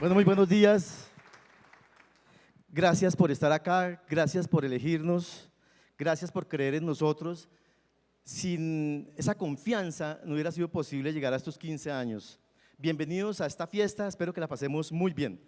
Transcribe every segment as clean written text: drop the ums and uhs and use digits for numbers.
Bueno, muy buenos días. Gracias por estar acá, gracias por elegirnos, gracias por creer en nosotros. Sin esa confianza no hubiera sido posible llegar a estos 15 años. Bienvenidos a esta fiesta, espero que la pasemos muy bien.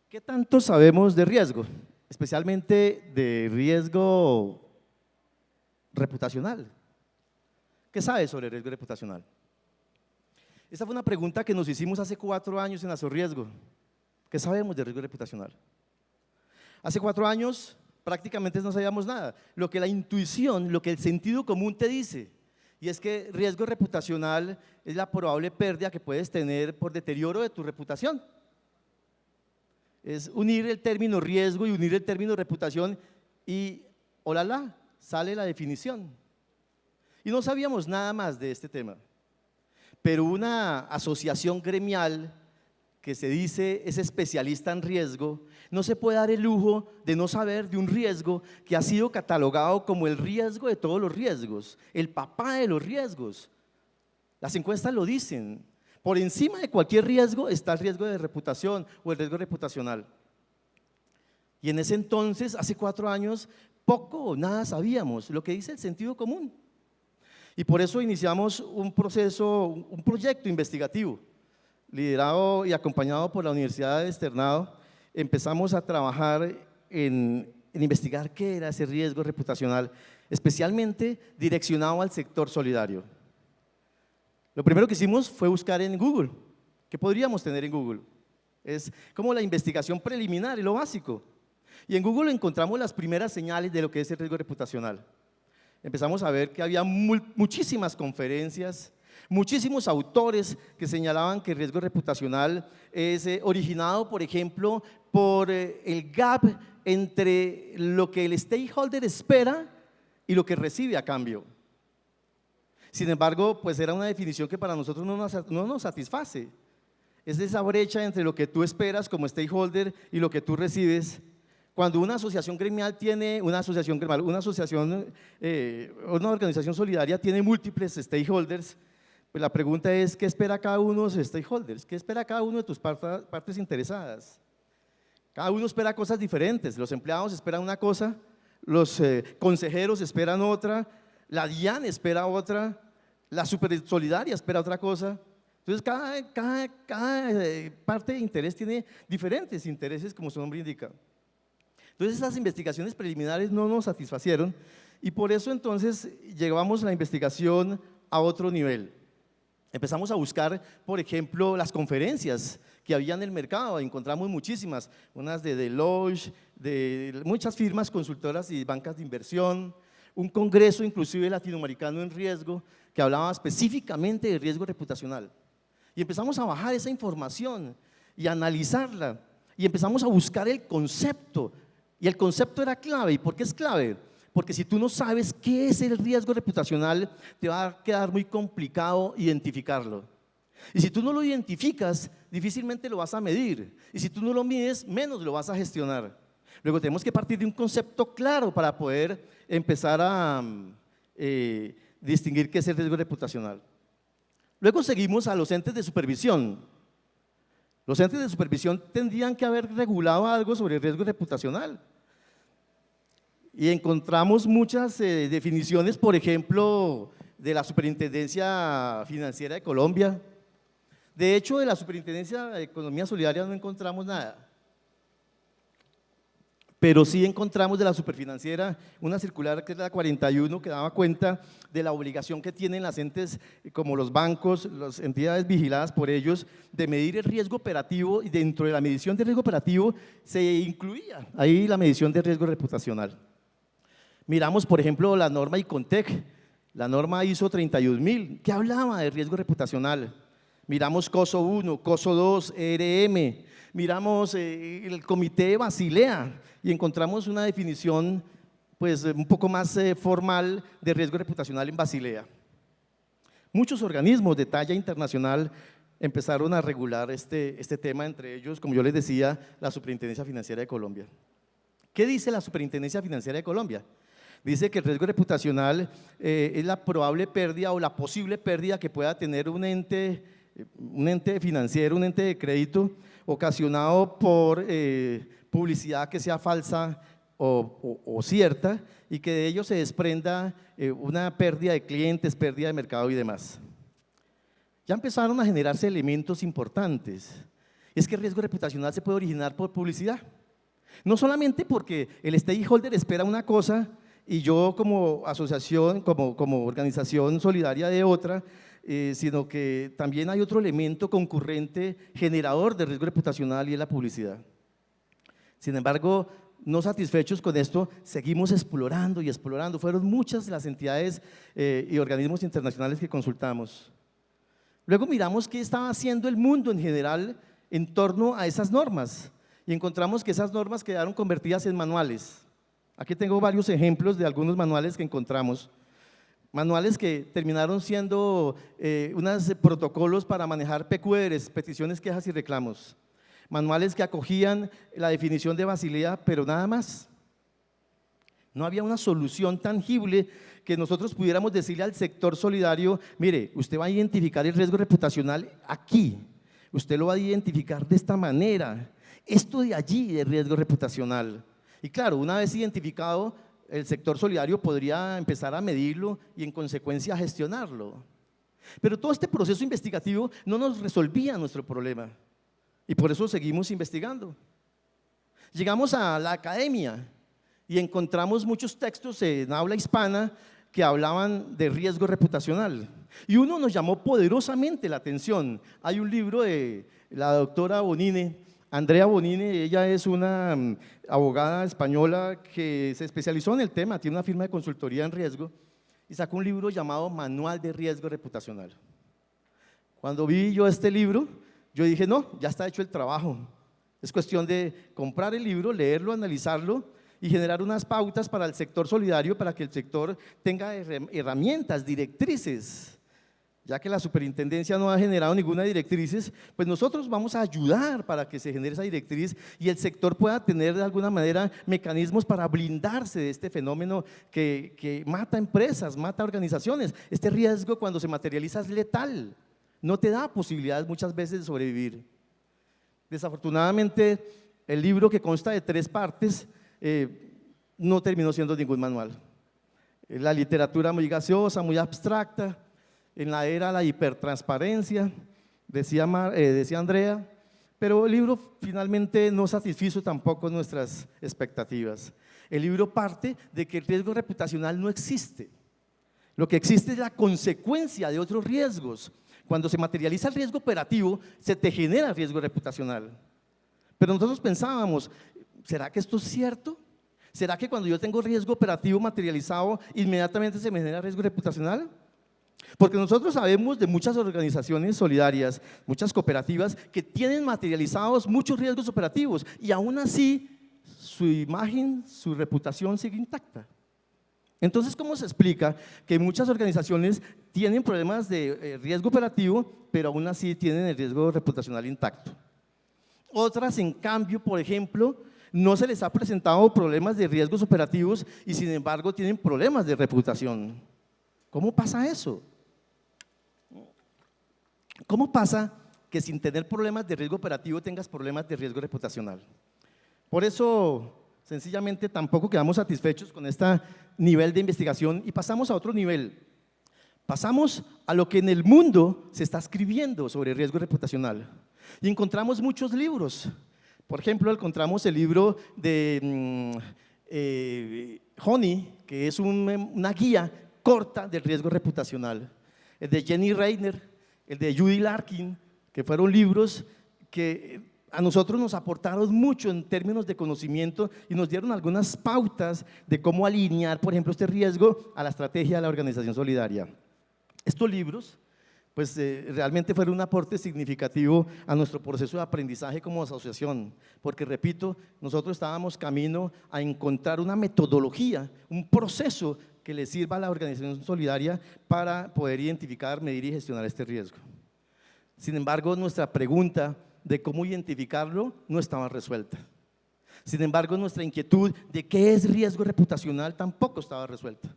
¿Qué tanto sabemos de riesgo? Especialmente de riesgo reputacional. ¿Qué sabes sobre riesgo reputacional? Esta fue una pregunta que nos hicimos hace 4 años en Azorriesgo. ¿Qué sabemos de riesgo reputacional? Hace 4 años prácticamente no sabíamos nada. Lo que la intuición, lo que el sentido común te dice, y es que riesgo reputacional es la probable pérdida que puedes tener por deterioro de tu reputación. Es unir el término riesgo y unir el término reputación y ¡olala!, sale la definición. Y no sabíamos nada más de este tema. Pero una asociación gremial que se dice es especialista en riesgo, no se puede dar el lujo de no saber de un riesgo que ha sido catalogado como el riesgo de todos los riesgos, el papá de los riesgos. Las encuestas lo dicen, por encima de cualquier riesgo está el riesgo de reputación o el riesgo reputacional. Y en ese entonces, hace 4 años, poco o nada sabíamos, lo que dice el sentido común. Y por eso iniciamos un proyecto investigativo, liderado y acompañado por la Universidad de Externado. Empezamos a trabajar en investigar qué era ese riesgo reputacional, especialmente direccionado al sector solidario. Lo primero que hicimos fue buscar en Google, ¿qué podríamos tener en Google? Es como la investigación preliminar y lo básico. Y en Google encontramos las primeras señales de lo que es el riesgo reputacional. Empezamos a ver que había muchísimas conferencias, muchísimos autores que señalaban que el riesgo reputacional es originado, por ejemplo, por el gap entre lo que el stakeholder espera y lo que recibe a cambio. Sin embargo, pues era una definición que para nosotros no nos satisface. Es esa brecha entre lo que tú esperas como stakeholder y lo que tú recibes. Cuando una asociación gremial tiene, una organización solidaria tiene múltiples stakeholders, pues la pregunta es, ¿qué espera cada uno de los stakeholders? ¿Qué espera cada uno de tus partes interesadas? Cada uno espera cosas diferentes, los empleados esperan una cosa, los consejeros esperan otra, la DIAN espera otra, la Super Solidaria espera otra cosa. Entonces cada parte de interés tiene diferentes intereses, como su nombre indica. Entonces esas investigaciones preliminares no nos satisfacieron y por eso entonces llevamos la investigación a otro nivel. Empezamos a buscar, por ejemplo, las conferencias que había en el mercado, encontramos muchísimas, unas de Deloitte, de muchas firmas consultoras y bancas de inversión, un congreso inclusive latinoamericano en riesgo que hablaba específicamente de riesgo reputacional. Y empezamos a bajar esa información y a analizarla y empezamos a buscar el concepto. Y el concepto era clave. ¿Y por qué es clave? Porque si tú no sabes qué es el riesgo reputacional, te va a quedar muy complicado identificarlo. Y si tú no lo identificas, difícilmente lo vas a medir. Y si tú no lo mides, menos lo vas a gestionar. Luego tenemos que partir de un concepto claro para poder empezar a distinguir qué es el riesgo reputacional. Luego seguimos a los entes de supervisión. Los entes de supervisión tendrían que haber regulado algo sobre el riesgo reputacional. Y encontramos muchas definiciones, por ejemplo, de la Superintendencia Financiera de Colombia. De hecho, de la Superintendencia de Economía Solidaria no encontramos nada. Pero sí encontramos de la Superfinanciera una circular que es la 41 que daba cuenta de la obligación que tienen las entes como los bancos, las entidades vigiladas por ellos de medir el riesgo operativo y dentro de la medición de riesgo operativo se incluía ahí la medición de riesgo reputacional. Miramos por ejemplo la norma ICONTEC, la norma ISO 31000 que hablaba de riesgo reputacional. Miramos COSO 1, COSO 2, ERM, miramos el Comité de Basilea y encontramos una definición pues un poco más formal de riesgo reputacional en Basilea. Muchos organismos de talla internacional empezaron a regular este tema, entre ellos, como yo les decía, la Superintendencia Financiera de Colombia. ¿Qué dice la Superintendencia Financiera de Colombia? Dice que el riesgo reputacional es la probable pérdida o la posible pérdida que pueda tener un ente un ente financiero, un ente de crédito ocasionado por publicidad que sea falsa o cierta y que de ello se desprenda una pérdida de clientes, pérdida de mercado y demás. Ya empezaron a generarse elementos importantes. Es que el riesgo reputacional se puede originar por publicidad. No solamente porque el stakeholder espera una cosa y yo como asociación, como organización solidaria de otra, sino que también hay otro elemento concurrente generador de riesgo reputacional y es la publicidad. Sin embargo, no satisfechos con esto, seguimos explorando y explorando. Fueron muchas las entidades y organismos internacionales que consultamos. Luego miramos qué estaba haciendo el mundo en general en torno a esas normas y encontramos que esas normas quedaron convertidas en manuales. Aquí tengo varios ejemplos de algunos manuales que encontramos. Manuales que terminaron siendo unos protocolos para manejar PQRs, peticiones, quejas y reclamos. Manuales que acogían la definición de Basilea, pero nada más. No había una solución tangible que nosotros pudiéramos decirle al sector solidario, mire, usted va a identificar el riesgo reputacional aquí, usted lo va a identificar de esta manera, esto de allí de riesgo reputacional. Y claro, una vez identificado, el sector solidario podría empezar a medirlo y en consecuencia a gestionarlo. Pero todo este proceso investigativo no nos resolvía nuestro problema y por eso seguimos investigando. Llegamos a la academia y encontramos muchos textos en habla hispana que hablaban de riesgo reputacional y uno nos llamó poderosamente la atención. Hay un libro de la doctora Bonine, Andrea Bonine, ella es una abogada española que se especializó en el tema, tiene una firma de consultoría en riesgo y sacó un libro llamado Manual de Riesgo Reputacional. Cuando vi yo este libro, yo dije, no, ya está hecho el trabajo, es cuestión de comprar el libro, leerlo, analizarlo y generar unas pautas para el sector solidario, para que el sector tenga herramientas, directrices. Ya que la superintendencia no ha generado ninguna directriz, pues nosotros vamos a ayudar para que se genere esa directriz y el sector pueda tener de alguna manera mecanismos para blindarse de este fenómeno que mata empresas, mata organizaciones. Este riesgo cuando se materializa es letal, no te da posibilidades muchas veces de sobrevivir. Desafortunadamente, el libro que consta de 3 partes no terminó siendo ningún manual. La literatura muy gaseosa, muy abstracta. En la era de la hipertransparencia, decía Andrea, pero el libro finalmente no satisfizo tampoco nuestras expectativas. El libro parte de que el riesgo reputacional no existe. Lo que existe es la consecuencia de otros riesgos. Cuando se materializa el riesgo operativo, se te genera riesgo reputacional. Pero nosotros pensábamos, ¿será que esto es cierto? ¿Será que cuando yo tengo riesgo operativo materializado, inmediatamente se me genera riesgo reputacional? Porque nosotros sabemos de muchas organizaciones solidarias, muchas cooperativas que tienen materializados muchos riesgos operativos y aún así su imagen, su reputación sigue intacta. Entonces, ¿cómo se explica que muchas organizaciones tienen problemas de riesgo operativo, pero aún así tienen el riesgo reputacional intacto? Otras, en cambio, por ejemplo, no se les ha presentado problemas de riesgos operativos y sin embargo tienen problemas de reputación. ¿Cómo pasa eso? ¿Cómo pasa que sin tener problemas de riesgo operativo tengas problemas de riesgo reputacional? Por eso, sencillamente, tampoco quedamos satisfechos con este nivel de investigación y pasamos a otro nivel. Pasamos a lo que en el mundo se está escribiendo sobre riesgo reputacional y encontramos muchos libros. Por ejemplo, encontramos el libro de Honey, que es una guía corta del riesgo reputacional, el de Jenny Reiner, el de Judy Larkin, que fueron libros que a nosotros nos aportaron mucho en términos de conocimiento y nos dieron algunas pautas de cómo alinear, por ejemplo, este riesgo a la estrategia de la organización solidaria. Estos libros pues realmente fueron un aporte significativo a nuestro proceso de aprendizaje como asociación, porque repito, nosotros estábamos camino a encontrar una metodología, un proceso que le sirva a la organización solidaria para poder identificar, medir y gestionar este riesgo. Sin embargo, nuestra pregunta de cómo identificarlo no estaba resuelta. Sin embargo, nuestra inquietud de qué es riesgo reputacional tampoco estaba resuelta.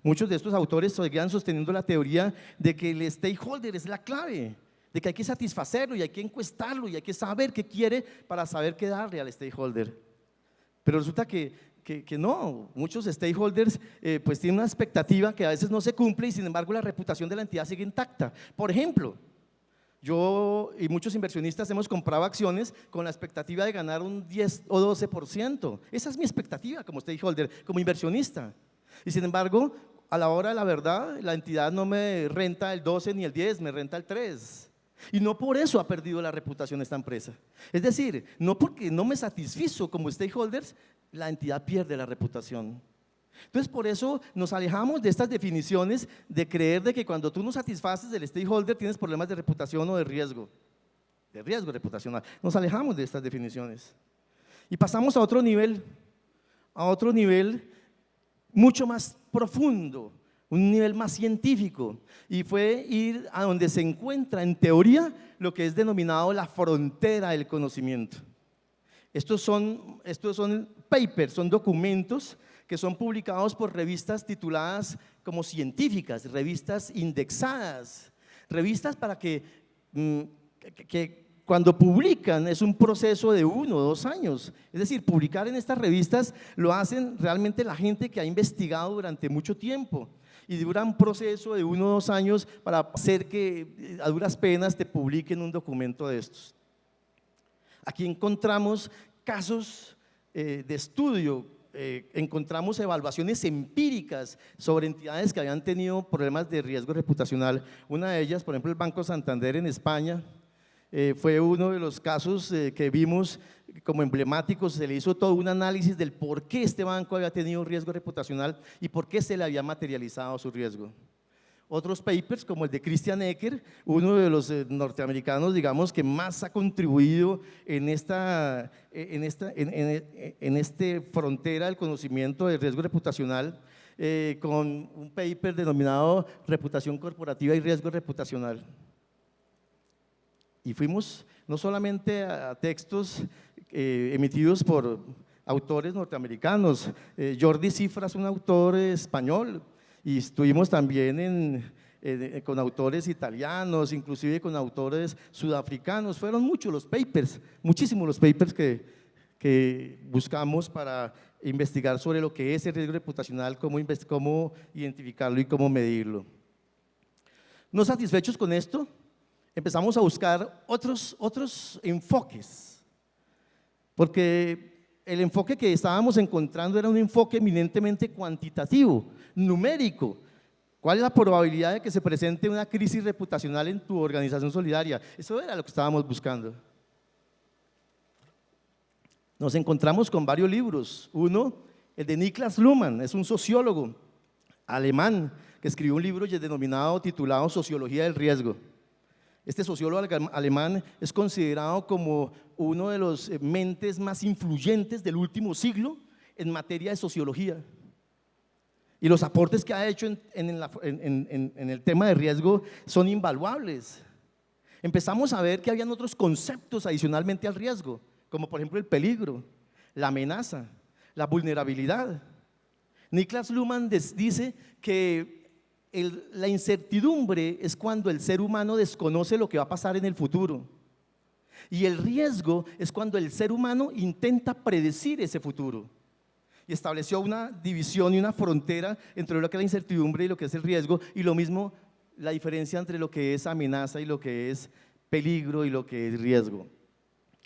Muchos de estos autores seguían sosteniendo la teoría de que el stakeholder es la clave, de que hay que satisfacerlo y hay que encuestarlo y hay que saber qué quiere para saber qué darle al stakeholder. Pero resulta que no, muchos stakeholders pues tienen una expectativa que a veces no se cumple y sin embargo la reputación de la entidad sigue intacta. Por ejemplo, yo y muchos inversionistas hemos comprado acciones con la expectativa de ganar un 10 o 12%. Esa es mi expectativa como stakeholder, como inversionista. Y sin embargo, a la hora de la verdad, la entidad no me renta el 12 ni el 10, me renta el 3. Y no por eso ha perdido la reputación esta empresa. Es decir, no porque no me satisfizo como stakeholders, la entidad pierde la reputación. Entonces, por eso nos alejamos de estas definiciones de creer de que cuando tú no satisfaces del stakeholder tienes problemas de reputación o de riesgo reputacional. Nos alejamos de estas definiciones. Y pasamos a otro nivel mucho más profundo, un nivel más científico, y fue ir a donde se encuentra en teoría lo que es denominado la frontera del conocimiento. Estos son papers, son documentos que son publicados por revistas tituladas como científicas, revistas indexadas, revistas para que cuando publican es un proceso de 1 o 2 años. Es decir, publicar en estas revistas lo hacen realmente la gente que ha investigado durante mucho tiempo y dura un proceso de 1 o 2 años para hacer que a duras penas te publiquen un documento de estos. Aquí encontramos casos de estudio, encontramos evaluaciones empíricas sobre entidades que habían tenido problemas de riesgo reputacional. Una de ellas, por ejemplo, el Banco Santander en España, fue uno de los casos que vimos como emblemáticos. Se le hizo todo un análisis del por qué este banco había tenido riesgo reputacional y por qué se le había materializado su riesgo. Otros papers como el de Christian Ecker, uno de los norteamericanos, digamos, que más ha contribuido en esta frontera del conocimiento del riesgo reputacional, con un paper denominado Reputación Corporativa y Riesgo Reputacional. Y fuimos no solamente a textos emitidos por autores norteamericanos. Jordi Cifra es un autor español, y estuvimos también con autores italianos, inclusive con autores sudafricanos. Fueron muchos los papers, muchísimos los papers que buscamos para investigar sobre lo que es el riesgo reputacional, cómo identificarlo y cómo medirlo. No satisfechos con esto, empezamos a buscar otros enfoques, porque el enfoque que estábamos encontrando era un enfoque eminentemente cuantitativo, numérico. ¿Cuál es la probabilidad de que se presente una crisis reputacional en tu organización solidaria? Eso era lo que estábamos buscando. Nos encontramos con varios libros. Uno, el de Niklas Luhmann, es un sociólogo alemán que escribió un libro titulado Sociología del Riesgo. Este sociólogo alemán es considerado como uno de los mentes más influyentes del último siglo en materia de sociología. Y los aportes que ha hecho en el tema de riesgo son invaluables. Empezamos a ver que habían otros conceptos adicionalmente al riesgo, como por ejemplo el peligro, la amenaza, la vulnerabilidad. Niklas Luhmann dice que la incertidumbre es cuando el ser humano desconoce lo que va a pasar en el futuro, y el riesgo es cuando el ser humano intenta predecir ese futuro. Y estableció una división y una frontera entre lo que es la incertidumbre y lo que es el riesgo, y lo mismo la diferencia entre lo que es amenaza y lo que es peligro y lo que es riesgo.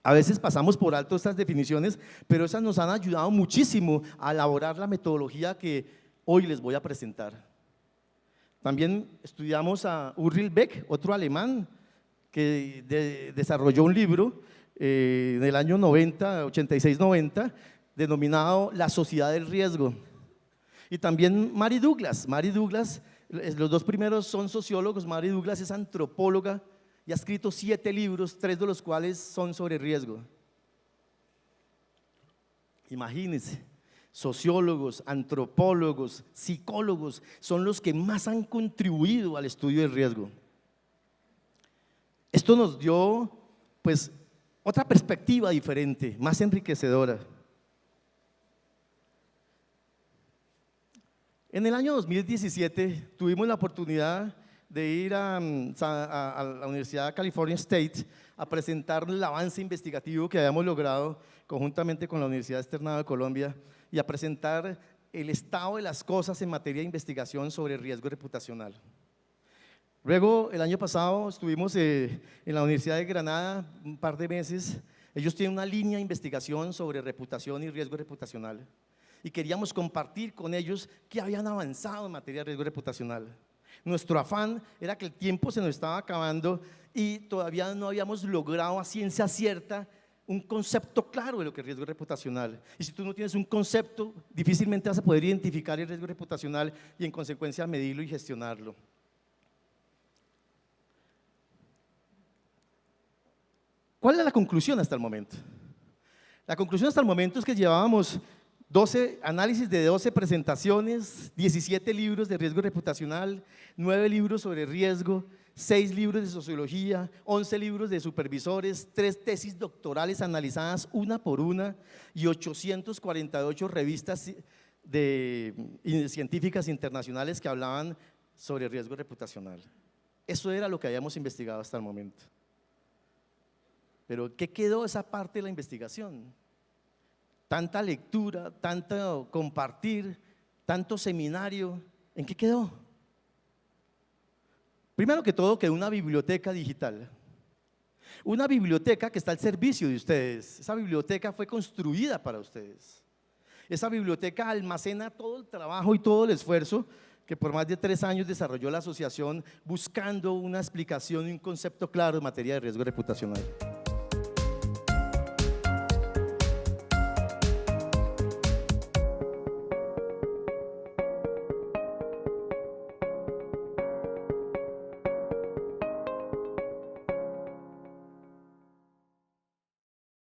A veces pasamos por alto estas definiciones, pero esas nos han ayudado muchísimo a elaborar la metodología que hoy les voy a presentar. También estudiamos a Ulrich Beck, otro alemán que desarrolló un libro en el año 86-90, denominado La Sociedad del Riesgo. Y también Mary Douglas. Los dos primeros son sociólogos. Mary Douglas es antropóloga y ha escrito 7 libros, 3 de los cuales son sobre riesgo. Imagínense, sociólogos, antropólogos, psicólogos son los que más han contribuido al estudio del riesgo. Esto nos dio pues otra perspectiva diferente, más enriquecedora. En el año 2017 tuvimos la oportunidad de ir a la Universidad de California State a presentar el avance investigativo que habíamos logrado conjuntamente con la Universidad Externado de Colombia y a presentar el estado de las cosas en materia de investigación sobre riesgo reputacional. Luego, el año pasado estuvimos en la Universidad de Granada un par de meses. Ellos tienen una línea de investigación sobre reputación y riesgo reputacional y queríamos compartir con ellos qué habían avanzado en materia de riesgo reputacional. Nuestro afán era que el tiempo se nos estaba acabando y todavía no habíamos logrado a ciencia cierta un concepto claro de lo que es riesgo reputacional. Y si tú no tienes un concepto, difícilmente vas a poder identificar el riesgo reputacional y en consecuencia medirlo y gestionarlo. ¿Cuál es la conclusión hasta el momento? La conclusión hasta el momento es que llevábamos 12 análisis de 12 presentaciones, 17 libros de riesgo reputacional, 9 libros sobre riesgo, 6 libros de sociología, 11 libros de supervisores, 3 tesis doctorales analizadas una por una y 848 revistas científicas internacionales que hablaban sobre riesgo reputacional. Eso era lo que habíamos investigado hasta el momento. Pero ¿qué quedó de esa parte de la investigación? Tanta lectura, tanto compartir, tanto seminario, ¿en qué quedó? Primero que todo, quedó una biblioteca digital. Una biblioteca que está al servicio de ustedes. Esa biblioteca fue construida para ustedes. Esa biblioteca almacena todo el trabajo y todo el esfuerzo que por más de 3 años desarrolló la asociación buscando una explicación y un concepto claro en materia de riesgo reputacional.